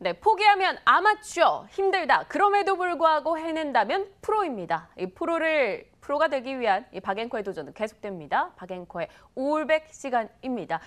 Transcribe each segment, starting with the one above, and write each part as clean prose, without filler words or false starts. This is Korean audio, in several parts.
네, 포기하면 아마추어, 힘들다. 그럼에도 불구하고 해낸다면 프로입니다. 이 프로가 되기 위한 이 박앵커의 도전은 계속됩니다. 박앵커의 올백 시간입니다.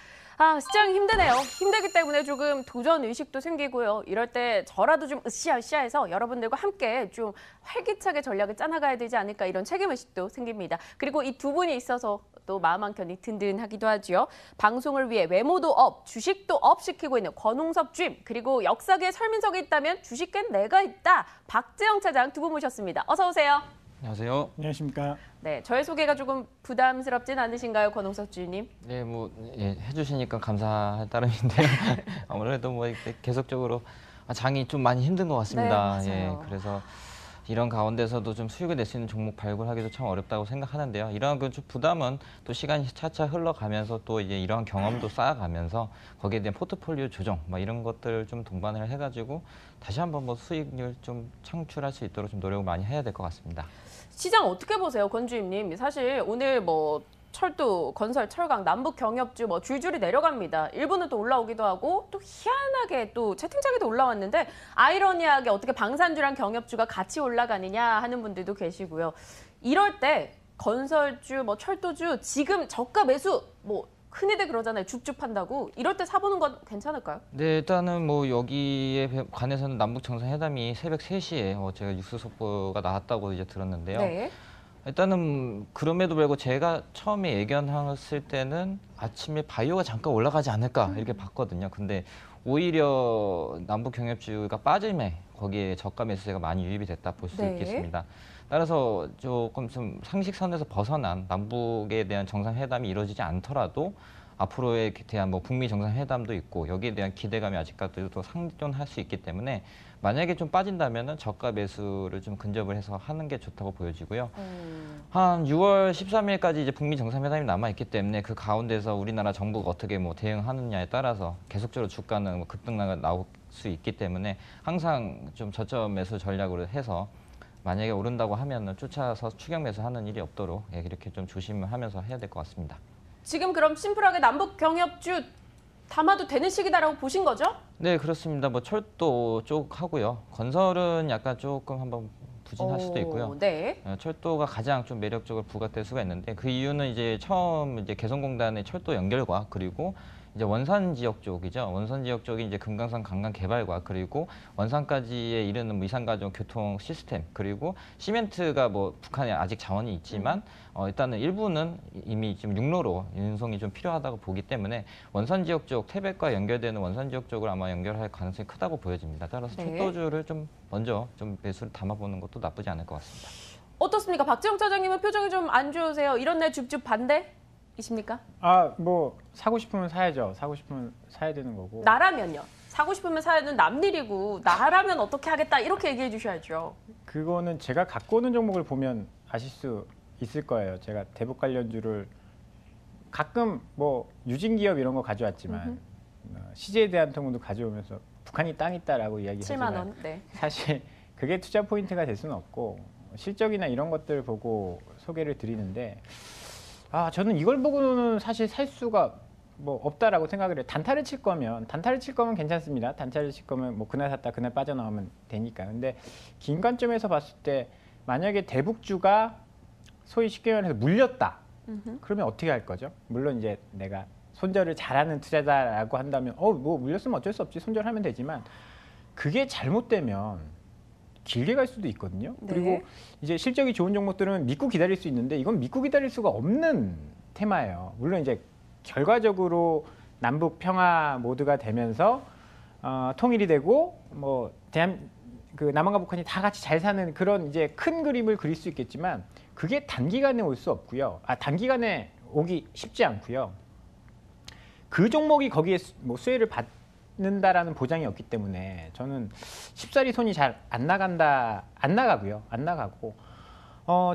시장 힘드네요. 힘들기 때문에 조금 도전 의식도 생기고요. 이럴 때 저라도 좀 으쌰으쌰해서 여러분들과 함께 좀 활기차게 전략을 짜나가야 되지 않을까 이런 책임의식도 생깁니다. 그리고 이 두 분이 있어서 또 마음 한켠이 든든하기도 하죠. 방송을 위해 외모도 업, 주식도 업 시키고 있는 권홍섭 쥐, 그리고 역사계에 설민석이 있다면 주식계는 내가 있다. 박재영 차장 두 분 모셨습니다. 어서 오세요. 안녕하세요. 안녕하십니까. 네, 저의 소개가 조금 부담스럽진 않으신가요, 권홍섭 주님? 네, 해주시니까 감사할 따름인데요. 아무래도 계속적으로 장이 좀 많이 힘든 것 같습니다. 네, 맞아요. 그래서 이런 가운데서도 좀 수익을 낼 수 있는 종목 발굴하기도 참 어렵다고 생각하는데요. 이러한 좀 부담은 또 시간이 차차 흘러가면서 또 이제 이러한 경험도 쌓아가면서 거기에 대한 포트폴리오 조정 이런 것들을 좀 동반을 해가지고 다시 한번 수익률 좀 창출할 수 있도록 좀 노력을 많이 해야 될 것 같습니다. 시장 어떻게 보세요, 권 주임님? 사실 오늘 철도, 건설, 철강, 남북 경협주 줄줄이 내려갑니다. 일부는 또 올라오기도 하고 또 희한하게 또 채팅창에도 올라왔는데 아이러니하게 어떻게 방산주랑 경협주가 같이 올라가느냐 하는 분들도 계시고요. 이럴 때 건설주, 철도주 지금 저가 매수 흔히들 그러잖아요. 줍줍한다고. 이럴 때 사보는 건 괜찮을까요? 네, 일단은 여기에 관해서는 남북 정상회담이 새벽 3시에 제가 뉴스 속보가 나왔다고 이제 들었는데요. 네. 일단은 그럼에도 불구하고 제가 처음에 예견했을 때는 아침에 바이오가 잠깐 올라가지 않을까 이렇게 봤거든요. 근데 오히려 남북 경협주가 빠짐에 거기에 저가 매수세가 많이 유입이 됐다 볼 수 있겠습니다. 따라서 조금 좀 상식선에서 벗어난 남북에 대한 정상회담이 이루어지지 않더라도 앞으로에 대한 북미 정상회담도 있고 여기에 대한 기대감이 아직까지도 상존할 수 있기 때문에 만약에 좀 빠진다면은 저가 매수를 좀 근접을 해서 하는 게 좋다고 보여지고요. 한 6월 13일까지 이제 북미 정상회담이 남아 있기 때문에 그 가운데서 우리나라 정부가 어떻게 대응하느냐에 따라서 계속적으로 주가는 급등락이 나올 수 있기 때문에 항상 좀 저점 매수 전략으로 해서 만약에 오른다고 하면은 쫓아서 추격 매수하는 일이 없도록 이렇게 좀 조심을 하면서 해야 될 것 같습니다. 지금 그럼 심플하게 남북 경협주 담아도 되는 시기다라고 보신 거죠? 네, 그렇습니다. 철도 쪽 하고요. 건설은 약간 조금 한번 부진할 수도 있고요. 네. 철도가 가장 좀 매력적으로 부각될 수가 있는데 그 이유는 이제 처음 개성공단의 철도 연결과 그리고 이제 원산 지역 쪽이죠. 원산 지역 쪽이 이제 금강산 관광 개발과 그리고 원산까지에 이르는 이산가족 교통 시스템 그리고 시멘트가 북한에 아직 자원이 있지만 일단은 일부는 이미 지금 육로로 운송이 좀 필요하다고 보기 때문에 원산 지역 쪽 태백과 연결되는 원산 지역 쪽을 아마 연결할 가능성이 크다고 보여집니다. 따라서 철도주를 좀 먼저 좀 매수를 담아보는 것도 나쁘지 않을 것 같습니다. 어떻습니까? 박재영 차장님은 표정이 좀 안 좋으세요. 이런 날 줍줍 반대? 이십니까? 사고 싶으면 사야죠. 사고 싶으면 사야 되는 거고. 나라면요? 사고 싶으면 사야는 남 일이고 나라면 어떻게 하겠다 이렇게 얘기해 주셔야죠. 그거는 제가 갖고 오는 종목을 보면 아실 수 있을 거예요. 제가 대북 관련주를 가끔 유진기업 이런 거 가져왔지만 CJ 대한통운도 가져오면서 북한이 땅 있다라고 이야기하지만 7만 원. 네. 사실 그게 투자 포인트가 될 수는 없고 실적이나 이런 것들 보고 소개를 드리는데 저는 이걸 보고는 사실 살 수가 없다라고 생각을 해요. 단타를 칠 거면 괜찮습니다. 단타를 칠 거면 그날 샀다 그날 빠져나오면 되니까. 근데 긴 관점에서 봤을 때 만약에 대북주가 소위 쉽게 말해서 물렸다. 그러면 어떻게 할 거죠? 물론 이제 내가 손절을 잘하는 투자자라고 한다면 물렸으면 어쩔 수 없지. 손절하면 되지만 그게 잘못되면 길게 갈 수도 있거든요. 네. 그리고 이제 실적이 좋은 종목들은 믿고 기다릴 수 있는데 이건 믿고 기다릴 수가 없는 테마예요. 물론 이제 결과적으로 남북 평화 모드가 되면서 통일이 되고 남한과 북한이 다 같이 잘 사는 그런 이제 큰 그림을 그릴 수 있겠지만 그게 단기간에 올 수 없고요. 단기간에 오기 쉽지 않고요. 그 종목이 거기에 수혜를 받는다라는 보장이 없기 때문에 저는 쉽사리 손이 잘 안 나가고요.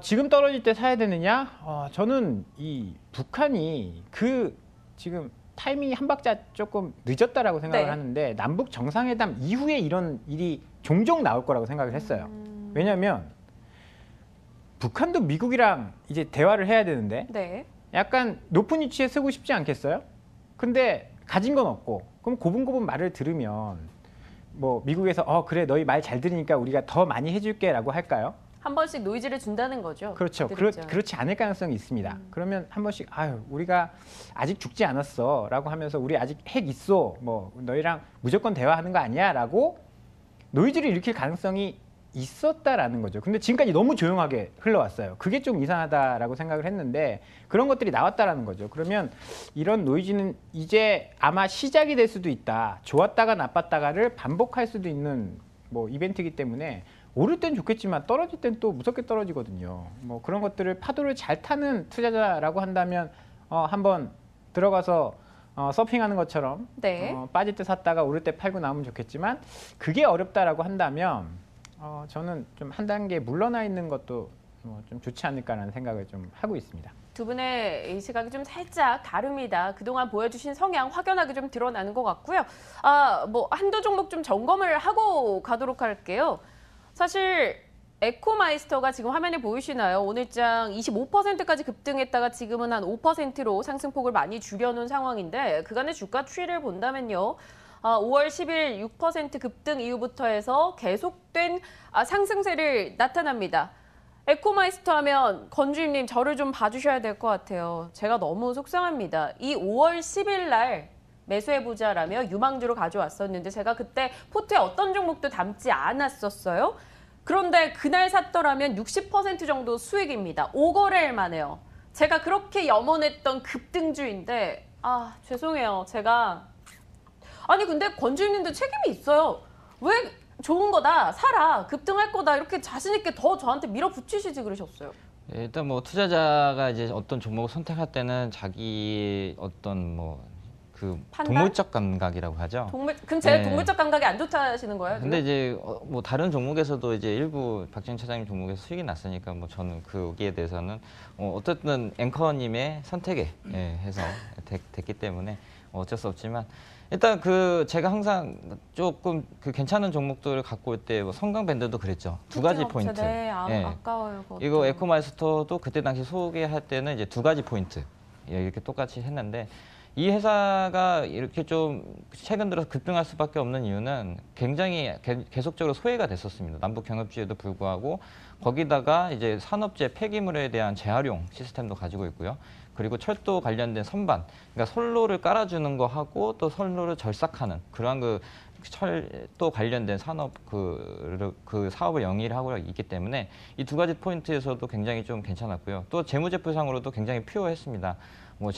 지금 떨어질 때 사야 되느냐? 저는 이 북한이 지금 타이밍이 한 박자 조금 늦었다라고 생각을 하는데 남북 정상회담 이후에 이런 일이 종종 나올 거라고 생각을 했어요. 왜냐하면 북한도 미국이랑 이제 대화를 해야 되는데 약간 높은 위치에 쓰고 싶지 않겠어요? 근데 가진 건 없고 그럼 고분고분 말을 들으면 뭐 미국에서 그래 너희 말 잘 들으니까 우리가 더 많이 해줄게라고 할까요? 한 번씩 노이즈를 준다는 거죠. 그렇죠. 그들이죠. 그렇지 않을 가능성이 있습니다. 그러면 한 번씩 아유 우리가 아직 죽지 않았어라고 하면서 우리 아직 핵 있어 뭐 너희랑 무조건 대화하는 거 아니야라고 노이즈를 일으킬 가능성이 있었다라는 거죠. 근데 지금까지 너무 조용하게 흘러왔어요. 그게 좀 이상하다라고 생각을 했는데 그런 것들이 나왔다라는 거죠. 그러면 이런 노이즈는 이제 아마 시작이 될 수도 있다. 좋았다가 나빴다가를 반복할 수도 있는 뭐 이벤트이기 때문에 오를 땐 좋겠지만 떨어질 땐 또 무섭게 떨어지거든요. 뭐 그런 것들을 파도를 잘 타는 투자자라고 한다면 한번 들어가서 서핑하는 것처럼 네. 빠질 때 샀다가 오를 때 팔고 나오면 좋겠지만 그게 어렵다라고 한다면 저는 좀 한 단계 물러나 있는 것도 좀 좋지 않을까라는 생각을 좀 하고 있습니다. 두 분의 이 시각이 좀 살짝 다릅니다. 그동안 보여주신 성향 확연하게 좀 드러나는 것 같고요. 뭐 한두 종목 좀 점검을 하고 가도록 할게요. 사실 에코마이스터가 지금 화면에 보이시나요? 오늘장 25%까지 급등했다가 지금은 한 5%로 상승폭을 많이 줄여놓은 상황인데 그간의 주가 추이를 본다면요. 5월 10일 6% 급등 이후부터 해서 계속된 상승세를 나타납니다. 에코마이스터 하면 건주임님 저를 좀 봐주셔야 될 것 같아요. 제가 너무 속상합니다. 이 5월 10일 날 매수해보자라며 유망주로 가져왔었는데 제가 그때 포트에 어떤 종목도 담지 않았었어요. 그런데 그날 샀더라면 60% 정도 수익입니다. 5거래일 만에요. 제가 그렇게 염원했던 급등주인데 죄송해요. 제가 아니 근데 건주임님도 책임이 있어요. 왜 좋은 거다 사라 급등할 거다 이렇게 자신 있게 더 저한테 밀어붙이시지 그러셨어요. 일단 뭐 투자자가 이제 어떤 종목을 선택할 때는 자기 어떤 그 판단? 동물적 감각이라고 하죠. 그럼 제가 네. 동물적 감각이 안 좋다 하시는 거예요? 근데 이제 뭐 다른 종목에서도 이제 일부 박진 차장님 종목에서 수익이 났으니까 뭐 저는 거기에 대해서는 어쨌든 앵커님의 선택에 해서 됐기 때문에 어쩔 수 없지만 일단 제가 항상 조금 괜찮은 종목들을 갖고 올 때 뭐 성강밴드도 그랬죠. 두 가지 포인트. 네, 아까워요. 그것도. 이거 에코마이스터도 그때 당시 소개할 때는 이제 두 가지 포인트 이렇게 똑같이 했는데 이 회사가 이렇게 좀 최근 들어서 급등할 수밖에 없는 이유는 굉장히 계속적으로 소외가 됐었습니다. 남북 경협주에도 불구하고 거기다가 이제 산업재 폐기물에 대한 재활용 시스템도 가지고 있고요. 그리고 철도 관련된 선반, 그러니까 선로를 깔아주는 거 하고 또 선로를 절삭하는 그러한 철도 관련된 산업 그 사업을 영위하고 있기 때문에 이 두 가지 포인트에서도 굉장히 좀 괜찮았고요. 또 재무제표상으로도 굉장히 퓨어했습니다. 뭐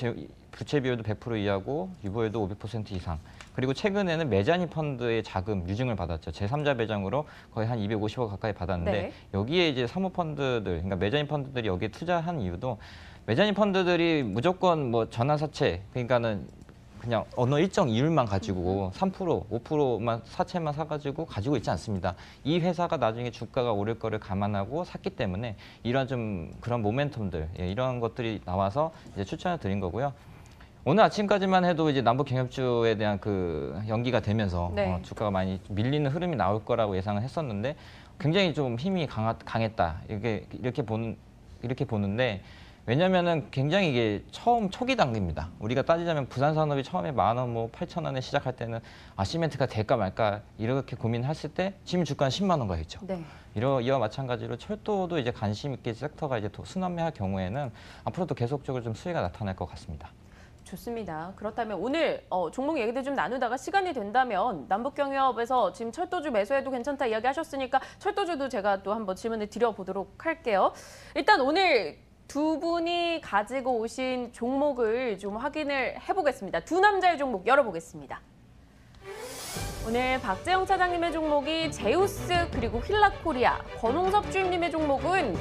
부채 비율도 100% 이하고 유보율도 500% 이상. 그리고 최근에는 메자닌 펀드의 자금 유증을 받았죠. 제3자 배당으로 거의 한 250억 가까이 받았는데 네. 여기에 이제 사모펀드들, 그러니까 메자닌 펀드들이 여기에 투자한 이유도 메자닌 펀드들이 무조건 뭐 전환사채, 그러니까는 그냥 어느 일정 이율만 가지고 3%, 5%만 사채만 사가지고 가지고 있지 않습니다. 이 회사가 나중에 주가가 오를 거를 감안하고 샀기 때문에 이런 좀 그런 모멘텀들, 이런 것들이 나와서 이제 추천을 드린 거고요. 오늘 아침까지만 해도 이제 남북 경협주에 대한 연기가 되면서 네. 주가가 많이 밀리는 흐름이 나올 거라고 예상을 했었는데 굉장히 좀 힘이 강했다 이렇게 보는데. 왜냐면은 굉장히 이게 처음 초기 단계입니다. 우리가 따지자면 부산산업이 처음에 10,000원, 8,000원에 시작할 때는 시멘트가 될까 말까 이렇게 고민했을 때 지금 주가는 10만 원 가있죠. 네. 이와 마찬가지로 철도도 이제 관심 있게 섹터가 이제 순환매할 경우에는 앞으로도 계속적으로 좀 수혜가 나타날 것 같습니다. 좋습니다. 그렇다면 오늘 종목 얘기들 좀 나누다가 시간이 된다면 남북경협에서 지금 철도주 매수해도 괜찮다 이야기하셨으니까 철도주도 제가 또 한번 질문을 드려보도록 할게요. 일단 오늘 두 분이 가지고 오신 종목을 좀 확인을 해보겠습니다. 두 남자의 종목 열어보겠습니다. 오늘 박재영 차장님의 종목이 제우스 그리고 휠라코리아, 권홍섭 주임님의 종목은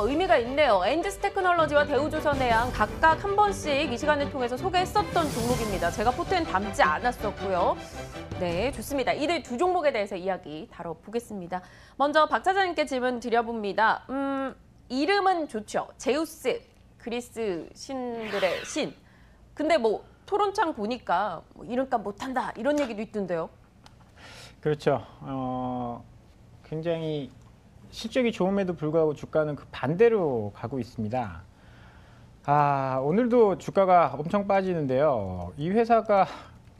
의미가 있네요. 엔지스 테크놀로지와 대우조선해양 각각 한 번씩 이 시간을 통해서 소개했었던 종목입니다. 제가 포트엔 담지 않았었고요. 네, 좋습니다. 이들 두 종목에 대해서 이야기 다뤄보겠습니다. 먼저 박 차장님께 질문 드려봅니다. 이름은 좋죠. 제우스, 그리스 신들의 신. 근데 뭐 토론창 보니까 이름값 못한다 이런 얘기도 있던데요. 그렇죠. 굉장히 실적이 좋음에도 불구하고 주가는 그 반대로 가고 있습니다. 오늘도 주가가 엄청 빠지는데요. 이 회사가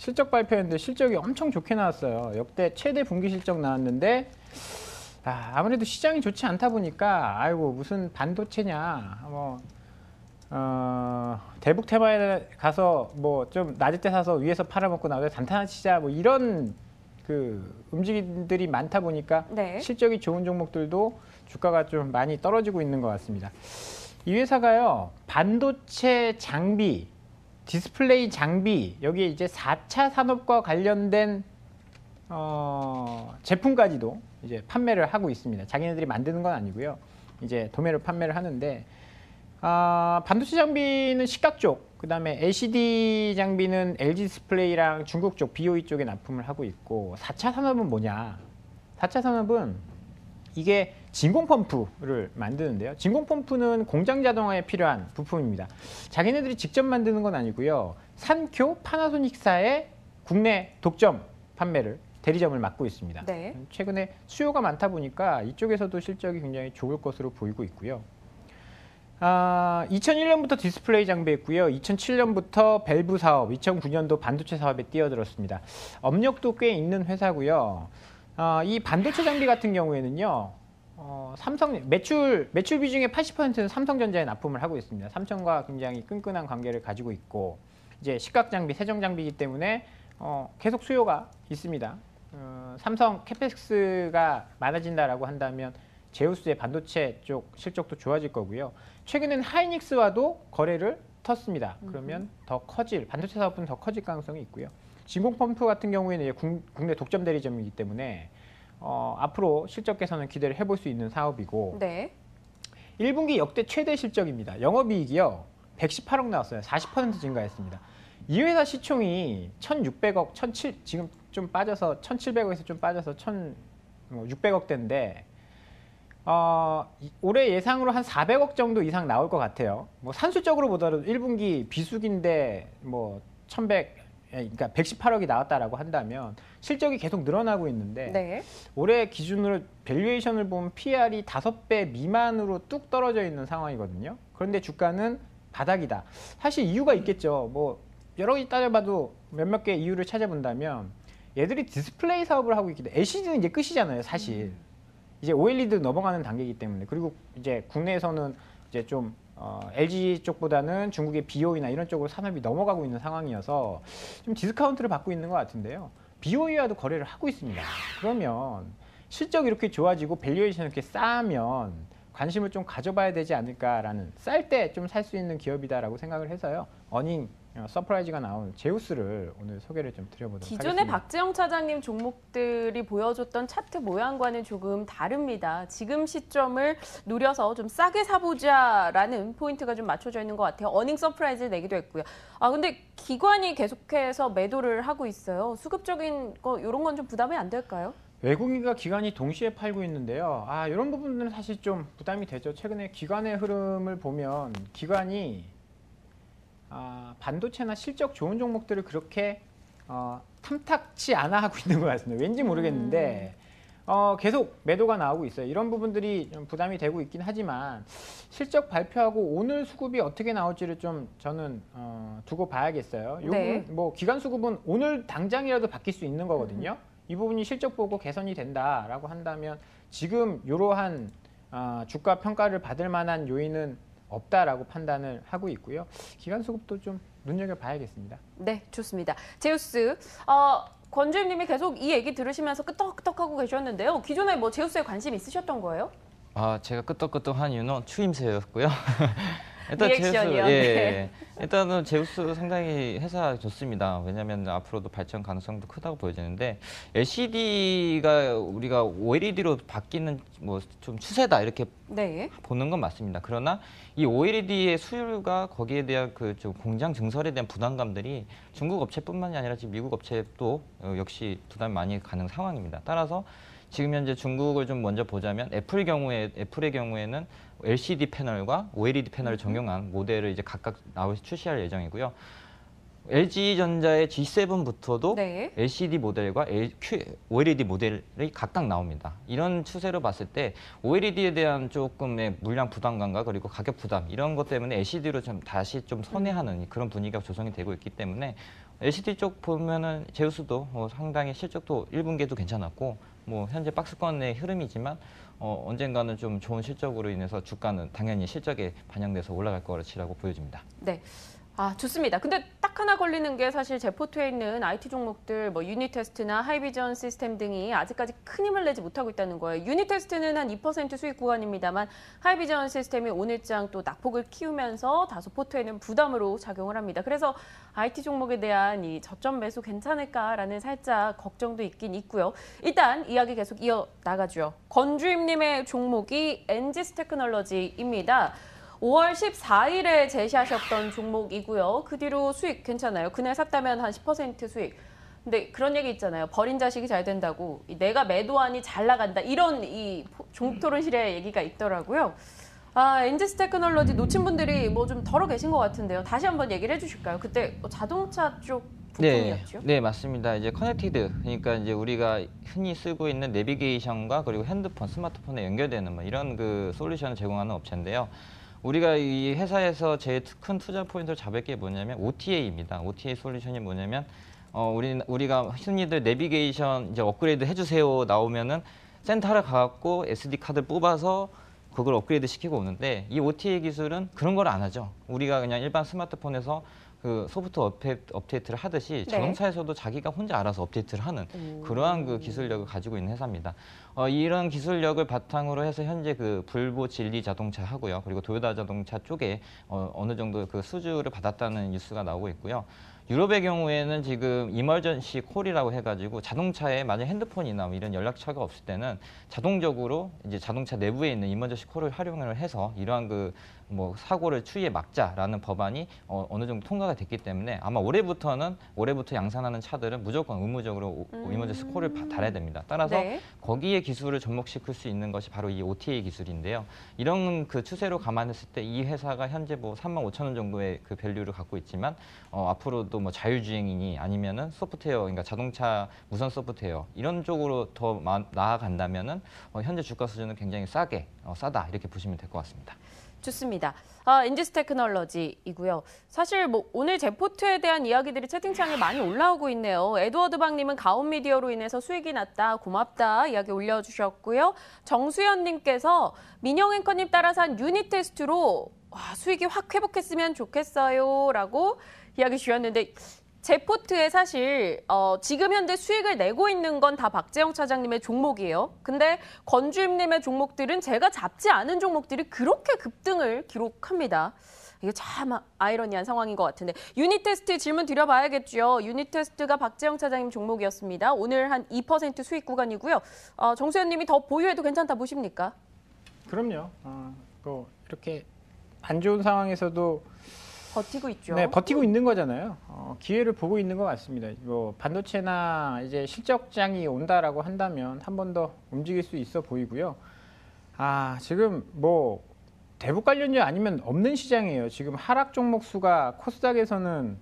실적 발표했는데 실적이 엄청 좋게 나왔어요. 역대 최대 분기 실적 나왔는데 아무래도 시장이 좋지 않다 보니까 아이고 무슨 반도체냐 대북 테마에 가서 뭐 좀 낮을 때 사서 위에서 팔아먹고 나오다 단타치자 뭐 이런 그 움직임들이 많다 보니까 네. 실적이 좋은 종목들도 주가가 좀 많이 떨어지고 있는 것 같습니다. 이 회사가요 반도체 장비, 디스플레이 장비 여기에 이제 4차 산업과 관련된 제품까지도 이제 판매를 하고 있습니다. 자기네들이 만드는 건 아니고요. 이제 도매로 판매를 하는데 반도체 장비는 시각 쪽, 그다음에 LCD 장비는 LG 디스플레이랑 중국 쪽 BOE 쪽에 납품을 하고 있고 4차 산업은 뭐냐? 4차 산업은 이게 진공 펌프를 만드는데요. 진공 펌프는 공장 자동화에 필요한 부품입니다. 자기네들이 직접 만드는 건 아니고요. 산쿄, 파나소닉사의 국내 독점 판매를 대리점을 맡고 있습니다. 네. 최근에 수요가 많다 보니까 이쪽에서도 실적이 굉장히 좋을 것으로 보이고 있고요. 2001년부터 디스플레이 장비했고요. 2007년부터 밸브 사업, 2009년도 반도체 사업에 뛰어들었습니다. 업력도 꽤 있는 회사고요. 이 반도체 장비 같은 경우에는요. 삼성 매출 비중의 80%는 삼성전자에 납품을 하고 있습니다. 삼성과 굉장히 끈끈한 관계를 가지고 있고 이제 시각 장비, 세정 장비이기 때문에 계속 수요가 있습니다. 삼성 캐펙스가 많아진다라고 한다면 제우스의 반도체 쪽 실적도 좋아질 거고요. 최근엔 하이닉스와도 거래를 텄습니다. 그러면 더 커질 반도체 사업은 더 커질 가능성이 있고요. 진공 펌프 같은 경우에는 이제 국내 독점 대리점이기 때문에 앞으로 실적 개선을 기대를 해볼 수 있는 사업이고 네. 1분기 역대 최대 실적입니다. 영업이익이요 118억 나왔어요. 40% 증가했습니다. 이 회사 시총이 1,600억, 지금 좀 빠져서 1,700억에서 좀 빠져서 1,600억대인데 올해 예상으로 한 400억 정도 이상 나올 것 같아요. 뭐 산술적으로 보더라도 1분기 비수기인데 뭐 1,100, 그러니까 118억이 나왔다라고 한다면 실적이 계속 늘어나고 있는데 네. 올해 기준으로 밸류에이션을 보면 PR이 5배 미만으로 뚝 떨어져 있는 상황이거든요. 그런데 주가는 바닥이다. 사실 이유가 있겠죠. 뭐 여러 가지 따져봐도 몇몇 개 이유를 찾아본다면 얘들이 디스플레이 사업을 하고 있기 때문에 LCD는 이제 끝이잖아요, 사실. 이제 OLED 넘어가는 단계이기 때문에 그리고 이제 국내에서는 이제 좀 LG 쪽보다는 중국의 BOE나 이런 쪽으로 산업이 넘어가고 있는 상황이어서 좀 디스카운트를 받고 있는 것 같은데요. BOE와도 거래를 하고 있습니다. 그러면 실적이 이렇게 좋아지고 밸류에이션이 이렇게 쌓으면 관심을 좀 가져봐야 되지 않을까라는 쌀 때 좀 살 수 있는 기업이다라고 생각을 해서요. 어닝 서프라이즈가 나온 제우스를 오늘 소개를 좀 드려보도록 기존의 하겠습니다. 박지영 차장님 종목들이 보여줬던 차트 모양과는 조금 다릅니다. 지금 시점을 노려서 좀 싸게 사보자라는 포인트가 좀 맞춰져 있는 것 같아요. 어닝 서프라이즈를 내기도 했고요. 근데 기관이 계속해서 매도를 하고 있어요. 수급적인 거 이런 건 좀 부담이 안 될까요? 외국인과 기관이 동시에 팔고 있는데요. 이런 부분들은 사실 좀 부담이 되죠. 최근에 기관의 흐름을 보면 기관이 반도체나 실적 좋은 종목들을 그렇게 탐탁치 않아 하고 있는 것 같습니다. 왠지 모르겠는데 계속 매도가 나오고 있어요. 이런 부분들이 좀 부담이 되고 있긴 하지만 실적 발표하고 오늘 수급이 어떻게 나올지를 좀 저는 두고 봐야겠어요. 이 네. 부분 뭐 기관 수급은 오늘 당장이라도 바뀔 수 있는 거거든요. 이 부분이 실적 보고 개선이 된다라고 한다면 지금 이러한 주가 평가를 받을 만한 요인은 없다라고 판단을 하고 있고요. 기관 수급도 좀 눈여겨봐야겠습니다. 네, 좋습니다. 제우스, 권주임님이 계속 이 얘기 들으시면서 끄떡끄떡하고 계셨는데요. 기존에 뭐 제우스에 관심 있으셨던 거예요? 제가 끄떡끄떡한 이유는 추임새였고요. 일단 리액션이요? 네. 일단은 제우스 상당히 회사 좋습니다. 왜냐하면 앞으로도 발전 가능성도 크다고 보여지는데 LCD가 우리가 OLED로 바뀌는 뭐 좀 추세다 이렇게 네. 보는 건 맞습니다. 그러나 이 OLED의 수율과 거기에 대한 그 좀 공장 증설에 대한 부담감들이 중국 업체뿐만이 아니라 지금 미국 업체도 역시 부담이 많이 가는 상황입니다. 따라서 지금 현재 중국을 좀 먼저 보자면 애플의 경우에는 LCD 패널과 OLED 패널을 적용한 모델을 이제 각각 출시할 예정이고요. LG전자의 G7부터도 네. LCD 모델과 OLED 모델이 각각 나옵니다. 이런 추세로 봤을 때 OLED에 대한 조금의 물량 부담감과 그리고 가격 부담 이런 것 때문에 LCD로 좀 다시 좀 선회하는 그런 분위기가 조성이 되고 있기 때문에 LCD 쪽 보면은 제우스도 상당히 실적도 1분기에도 괜찮았고 뭐 현재 박스권의 흐름이지만 언젠가는 좀 좋은 실적으로 인해서 주가는 당연히 실적에 반영돼서 올라갈 것이라고 보여집니다. 네. 아, 좋습니다. 근데 딱 하나 걸리는 게 사실 제포트에 있는 IT 종목들, 뭐 유니테스트나 하이비전 시스템 등이 아직까지 큰 힘을 내지 못하고 있다는 거예요. 유니테스트는 한 2% 수익 구간입니다만 하이비전 시스템이 오늘장 또 낙폭을 키우면서 다소 포트에는 부담으로 작용을 합니다. 그래서 IT 종목에 대한 이 저점 매수 괜찮을까라는 살짝 걱정도 있긴 있고요. 일단 이야기 계속 이어나가죠. 건주임님의 종목이 엔지스 테크놀로지입니다. 5월 14일에 제시하셨던 종목이고요. 그 뒤로 수익 괜찮아요. 그날 샀다면 한 10% 수익. 근데 그런 얘기 있잖아요. 버린 자식이 잘 된다고. 내가 매도하니 잘 나간다. 이런 이 종토론실의 얘기가 있더라고요. 아, 엔지스 테크놀로지 놓친 분들이 뭐 좀 덜어 계신 것 같은데요. 다시 한번 얘기를 해주실까요? 그때 자동차 쪽 부품이었죠? 네, 맞습니다. 이제 커넥티드, 그러니까 이제 우리가 흔히 쓰고 있는 내비게이션과 그리고 핸드폰, 스마트폰에 연결되는 뭐 이런 그 솔루션을 제공하는 업체인데요. 우리가 이 회사에서 제일 큰 투자 포인트를 잡을 게 뭐냐면 OTA입니다. OTA 솔루션이 뭐냐면 우리가 흔히들 내비게이션 이제 업그레이드 해주세요 나오면은 센터를 가갖고 SD 카드를 뽑아서 그걸 업그레이드 시키고 오는데 이 OTA 기술은 그런 걸 안 하죠. 우리가 그냥 일반 스마트폰에서 그 소프트웨어 업데이트를 하듯이 자동차에서도 자기가 혼자 알아서 업데이트를 하는 그러한 그 기술력을 가지고 있는 회사입니다. 이런 기술력을 바탕으로 해서 현재 그 볼보 진리 자동차 하고요. 그리고 도요타 자동차 쪽에 어느 정도 그 수주를 받았다는 뉴스가 나오고 있고요. 유럽의 경우에는 지금 이머전시 콜이라고 해가지고 자동차에 만약 핸드폰이나 뭐 이런 연락처가 없을 때는 자동적으로 이제 자동차 내부에 있는 이머전시 콜을 활용을 해서 이러한 그 뭐 사고를 추이에 막자라는 법안이 어느 정도 통과가 됐기 때문에 아마 올해부터 양산하는 차들은 무조건 의무적으로 이머전시 콜을 달아야 됩니다. 따라서 거기에 기술을 접목시킬 수 있는 것이 바로 이 OTA 기술인데요. 이런 그 추세로 감안했을 때 이 회사가 현재 뭐 35,000원 정도의 그 밸류를 갖고 있지만 앞으로도 뭐 자율주행이니 아니면은 소프트웨어, 그러니까 자동차 무선 소프트웨어 이런 쪽으로 더 나아간다면은 현재 주가 수준은 굉장히 싸다 이렇게 보시면 될 것 같습니다. 좋습니다. 엔지스 테크놀로지이고요. 사실 뭐 오늘 제포트에 대한 이야기들이 채팅창에 많이 올라오고 있네요. 에드워드 박님은 가온미디어로 인해서 수익이 났다, 고맙다 이야기 올려주셨고요. 정수연님께서 민영 앵커님 따라서 한 유닛 테스트로 수익이 확 회복했으면 좋겠어요 라고 이야기 주셨는데 제포트에 사실 지금 현재 수익을 내고 있는 건 다 박재영 차장님의 종목이에요. 근데 건주임님의 종목들은 제가 잡지 않은 종목들이 그렇게 급등을 기록합니다. 이게 참 아이러니한 상황인 것 같은데 유닛 테스트 질문 드려봐야겠죠. 유닛 테스트가 박재영 차장님 종목이었습니다. 오늘 한 2% 수익 구간이고요. 정수현님이 더 보유해도 괜찮다 보십니까? 그럼요. 또 이렇게 안 좋은 상황에서도 버티고 있죠. 네, 버티고 있는 거잖아요. 기회를 보고 있는 것 같습니다. 뭐 반도체나 이제 실적장이 온다라고 한다면 한 번 더 움직일 수 있어 보이고요. 지금 뭐 대북 관련주 아니면 없는 시장이에요. 지금 하락 종목 수가 코스닥에서는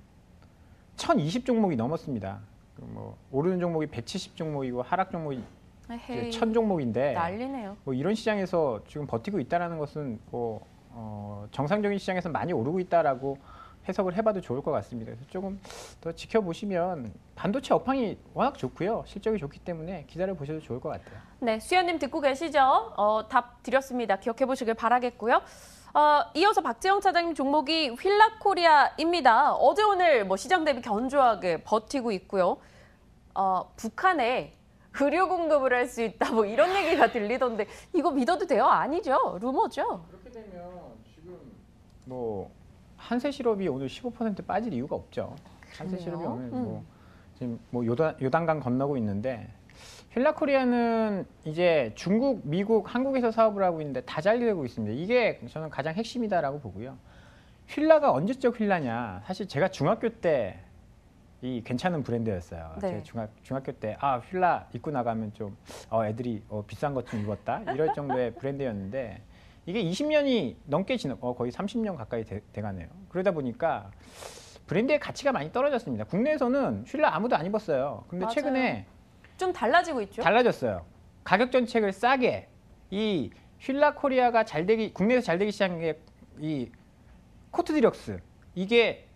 1,020 종목이 넘었습니다. 뭐 오르는 종목이 170 종목이고 하락 종목이 1,000 종목인데 난리네요. 뭐 이런 시장에서 지금 버티고 있다는 것은 뭐 정상적인 시장에서 많이 오르고 있다라고 해석을 해봐도 좋을 것 같습니다. 그래서 조금 더 지켜보시면 반도체 업황이 워낙 좋고요. 실적이 좋기 때문에 기다려보셔도 좋을 것 같아요. 네, 수연님 듣고 계시죠? 답 드렸습니다. 기억해보시길 바라겠고요. 이어서 박재영 차장님 종목이 휠라코리아입니다. 어제 오늘 뭐 시장 대비 견조하게 버티고 있고요. 북한에 의료 공급을 할 수 있다 뭐 이런 얘기가 들리던데 이거 믿어도 돼요? 아니죠? 루머죠? 그렇게 되면 지금 뭐 한세실업이 오늘 15% 빠질 이유가 없죠. 한세실업이 오늘 뭐 지금 뭐 요단강 건너고 있는데 휠라코리아는 이제 중국, 미국, 한국에서 사업을 하고 있는데 다 잘 되고 있습니다. 이게 저는 가장 핵심이다라고 보고요. 휠라가 언제적 휠라냐? 사실 제가 중학교 때 이 괜찮은 브랜드였어요. 네. 제가 중학교 때 휠라 입고 나가면 좀 애들이 비싼 것 좀 입었다 이럴 정도의 브랜드였는데 이게 20년이 넘게 거의 30년 가까이 돼가네요. 그러다 보니까 브랜드의 가치가 많이 떨어졌습니다. 국내에서는 쉴라 아무도 안 입었어요. 근데 맞아요. 최근에 좀 달라지고 있죠? 달라졌어요. 가격 정책을 싸게 이 쉴라 코리아가 국내에서 잘 되기 시작한 게 이 코트 디럭스 이게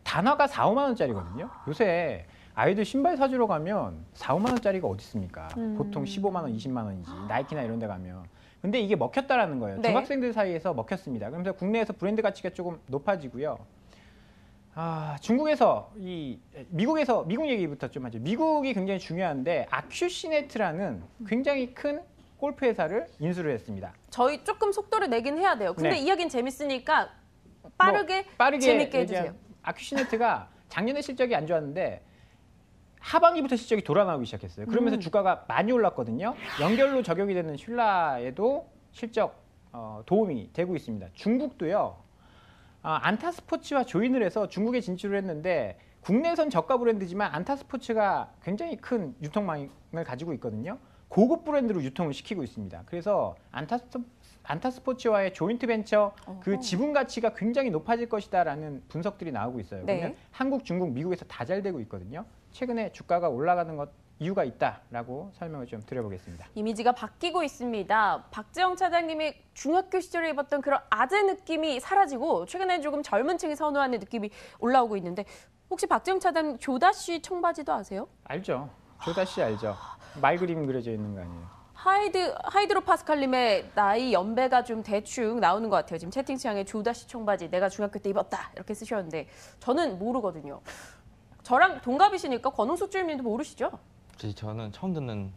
단화가 4, 5만 원짜리거든요. 요새 아이들 신발 사주러 가면 4, 5만 원짜리가 어디 있습니까? 보통 15만 원, 20만 원이지. 나이키나 이런 데 가면. 근데 이게 먹혔다라는 거예요. 네. 중학생들 사이에서 먹혔습니다. 그러면서 국내에서 브랜드 가치가 조금 높아지고요. 중국에서 미국 얘기부터 좀 하죠. 미국이 굉장히 중요한데 아큐시네트라는 굉장히 큰 골프 회사를 인수를 했습니다. 저희 조금 속도를 내긴 해야 돼요. 근데 네. 이야기는 재밌으니까 빠르게 재밌게 해주세요. 아큐시네트가 작년에 실적이 안 좋았는데 하반기부터 실적이 돌아나오기 시작했어요. 그러면서 주가가 많이 올랐거든요. 연결로 적용이 되는 쉴라에도 실적 도움이 되고 있습니다. 중국도요. 안타스포츠와 조인을 해서 중국에 진출을 했는데 국내에선 저가 브랜드지만 안타스포츠가 굉장히 큰 유통망을 가지고 있거든요. 고급 브랜드로 유통을 시키고 있습니다. 그래서 안타스포츠와의 조인트 벤처 그 지분 가치가 굉장히 높아질 것이다라는 분석들이 나오고 있어요. 네. 그러면 한국, 중국, 미국에서 다 잘 되고 있거든요. 최근에 주가가 올라가는 것 이유가 있다라고 설명을 좀 드려보겠습니다. 이미지가 바뀌고 있습니다. 박재영 차장님이 중학교 시절에 입었던 그런 아재 느낌이 사라지고 최근에 조금 젊은 층이 선호하는 느낌이 올라오고 있는데 혹시 박재영 차장님 조다시 청바지도 아세요? 알죠? 조다시 알죠? 말 그림 그려져 있는 거 아니에요? 하이드로 파스칼님의 나이 연배가 좀 대충 나오는 것 같아요. 지금 채팅창에 조다시 청바지 내가 중학교 때 입었다 이렇게 쓰셨는데 저는 모르거든요. 저랑 동갑이시니까 권홍수 주임님도 모르시죠? 저는 처음 듣는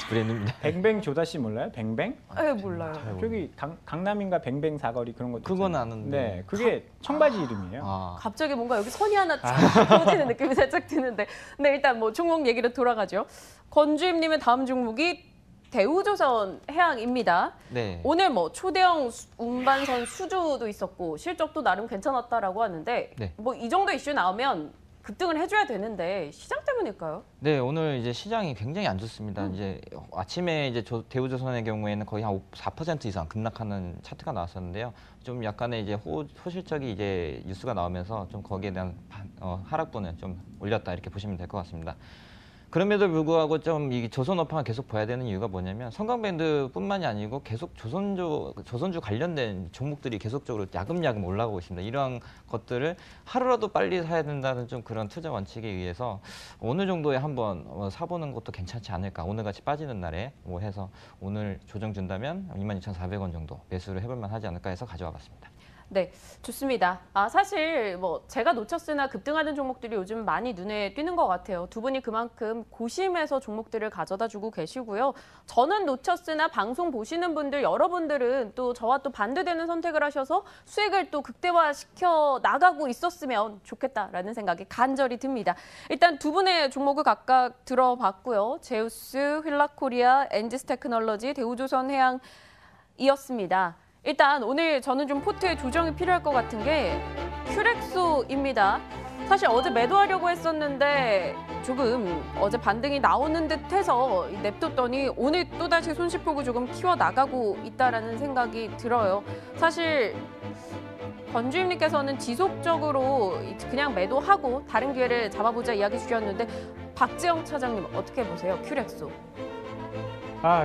브랜드입니다. 뱅뱅 조다시 몰라요? 뱅뱅? 네, 몰라요. 잘 저기 강남인가 뱅뱅 사거리 그런 것도 그건 있잖아요. 아는데. 네, 그게 청바지 이름이에요. 갑자기 뭔가 여기 선이 하나 그어지는 느낌이 살짝 드는데 근데 일단 뭐 종목 얘기로 돌아가죠. 권주임님의 다음 종목이 대우조선 해양입니다. 네. 오늘 뭐 초대형 운반선 수주도 있었고 실적도 나름 괜찮았다라고 하는데 네. 뭐 이 정도 이슈 나오면 급등을 해줘야 되는데 시장 때문일까요? 네, 오늘 이제 시장이 굉장히 안 좋습니다. 이제 아침에 이제 대우조선의 경우에는 거의 한 4% 이상 급락하는 차트가 나왔었는데요. 좀 약간의 이제 호실적이 이제 뉴스가 나오면서 좀 거기에 대한 하락분을 좀 올렸다 이렇게 보시면 될 것 같습니다. 그럼에도 불구하고 좀 이 조선업황을 계속 봐야 되는 이유가 뭐냐면 성강밴드뿐만이 아니고 계속 조선주 관련된 종목들이 계속적으로 야금야금 올라가고 있습니다. 이러한 것들을 하루라도 빨리 사야 된다는 좀 그런 투자 원칙에 의해서 어느 정도에 한번 사보는 것도 괜찮지 않을까. 오늘같이 빠지는 날에 뭐 해서 오늘 조정 준다면 22,400원 정도 매수를 해볼만 하지 않을까 해서 가져와 봤습니다. 네, 좋습니다. 사실 뭐 제가 놓쳤으나 급등하는 종목들이 요즘 많이 눈에 띄는 것 같아요. 두 분이 그만큼 고심해서 종목들을 가져다 주고 계시고요. 저는 놓쳤으나 방송 보시는 분들, 여러분들은 또 저와 또 반대되는 선택을 하셔서 수익을 또 극대화시켜 나가고 있었으면 좋겠다라는 생각이 간절히 듭니다. 일단 두 분의 종목을 각각 들어봤고요. 제우스, 휠라코리아, 엔지스 테크놀로지, 대우조선 해양이었습니다. 일단 오늘 저는 좀 포트에 조정이 필요할 것 같은 게 큐렉소입니다. 사실 어제 매도하려고 했었는데 조금 어제 반등이 나오는 듯해서 냅뒀더니 오늘 또다시 손실폭을 조금 키워나가고 있다는 생각이 들어요. 사실 권주임님께서는 지속적으로 그냥 매도하고 다른 기회를 잡아보자 이야기 주셨는데 박재영 차장님 어떻게 보세요? 큐렉소.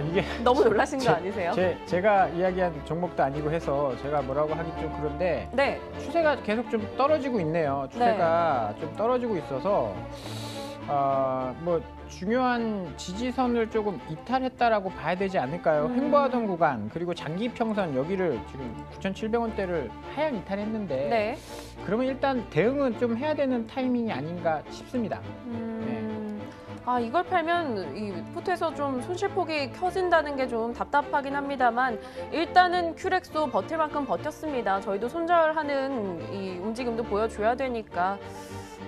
이게 너무 놀라신 거 아니세요? 제가 이야기한 종목도 아니고 해서 제가 뭐라고 하기 좀 그런데 네. 추세가 계속 좀 떨어지고 있네요. 추세가 좀 떨어지고 있어서 뭐 중요한 지지선을 조금 이탈했다라고 봐야 되지 않을까요? 횡보하던 구간 그리고 장기 평선 여기를 지금 9,700원대를 하향 이탈했는데 네. 그러면 일단 대응은 좀 해야 되는 타이밍이 아닌가 싶습니다. 이걸 팔면 이 포트에서 좀 손실폭이 켜진다는 게 좀 답답하긴 합니다만 일단은 큐렉소 버틸 만큼 버텼습니다. 저희도 손절하는 이 움직임도 보여줘야 되니까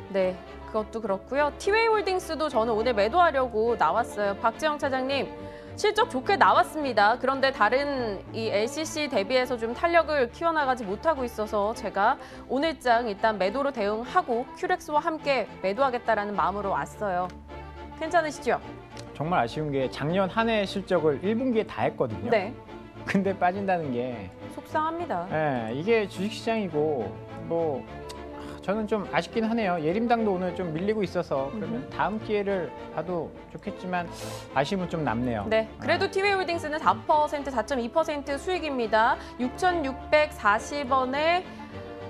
네, 그것도 그렇고요. 티웨이홀딩스도 저는 오늘 매도하려고 나왔어요. 박재영 차장님 실적 좋게 나왔습니다. 그런데 다른 이 LCC 대비해서 좀 탄력을 키워나가지 못하고 있어서 제가 오늘장 일단 매도로 대응하고 큐렉소와 함께 매도하겠다라는 마음으로 왔어요. 괜찮으시죠? 정말 아쉬운 게 작년 한 해 실적을 1분기에 다 했거든요. 네. 근데 빠진다는 게 속상합니다. 이게 주식시장이고 뭐 저는 좀 아쉽긴 하네요. 예림당도 오늘 좀 밀리고 있어서 그러면 다음 기회를 봐도 좋겠지만 아쉬움은 좀 남네요. 네, 그래도 TV홀딩스는 4%, 4.2% 수익입니다. 6,640원에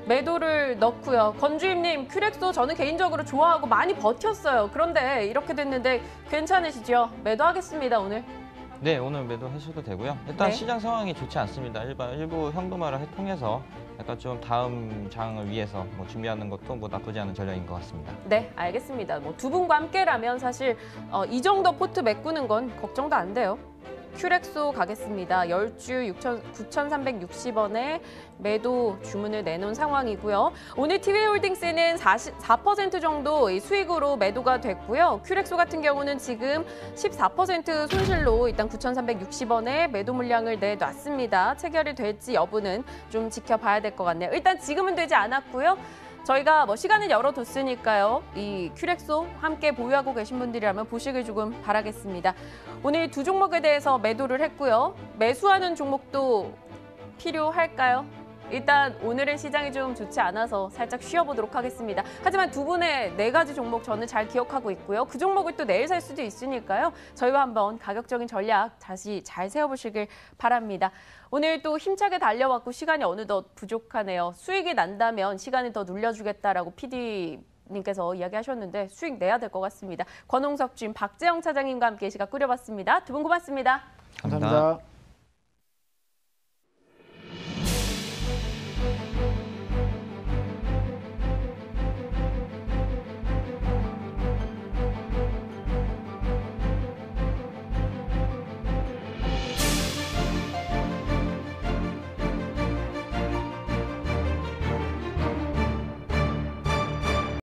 매도를 넣고요. 건주임님, 큐렉소 저는 개인적으로 좋아하고 많이 버텼어요. 그런데 이렇게 됐는데 괜찮으시죠? 매도하겠습니다, 오늘. 네, 오늘 매도하셔도 되고요. 일단 네. 시장 상황이 좋지 않습니다. 일부 현금화를 통해서 약간 좀 다음 장을 위해서 뭐 준비하는 것도 뭐 나쁘지 않은 전략인 것 같습니다. 네, 알겠습니다. 뭐 두 분과 함께라면 사실 이 정도 포트 메꾸는 건 걱정도 안 돼요. 큐렉소 가겠습니다. 10주 9,360원에 매도 주문을 내놓은 상황이고요. 오늘 TV홀딩스는 4% 정도 이 수익으로 매도가 됐고요. 큐렉소 같은 경우는 지금 14% 손실로 일단 9,360원에 매도 물량을 내놨습니다. 체결이 될지 여부는 좀 지켜봐야 될 것 같네요. 일단 지금은 되지 않았고요. 저희가 뭐 시간을 열어뒀으니까요. 이 큐렉소 함께 보유하고 계신 분들이라면 보시길 조금 바라겠습니다. 오늘 두 종목에 대해서 매도를 했고요. 매수하는 종목도 필요할까요? 일단 오늘의 시장이 좀 좋지 않아서 살짝 쉬어보도록 하겠습니다. 하지만 두 분의 4가지 종목 저는 잘 기억하고 있고요. 그 종목을 또 내일 살 수도 있으니까요. 저희와 한번 가격적인 전략 다시 잘 세워보시길 바랍니다. 오늘 또 힘차게 달려왔고 시간이 어느덧 부족하네요. 수익이 난다면 시간을 더 눌려주겠다라고 PD님께서 이야기하셨는데 수익 내야 될 것 같습니다. 권홍석 주임, 박재영 차장님과 함께 시각 꾸려봤습니다. 두 분 고맙습니다. 감사합니다.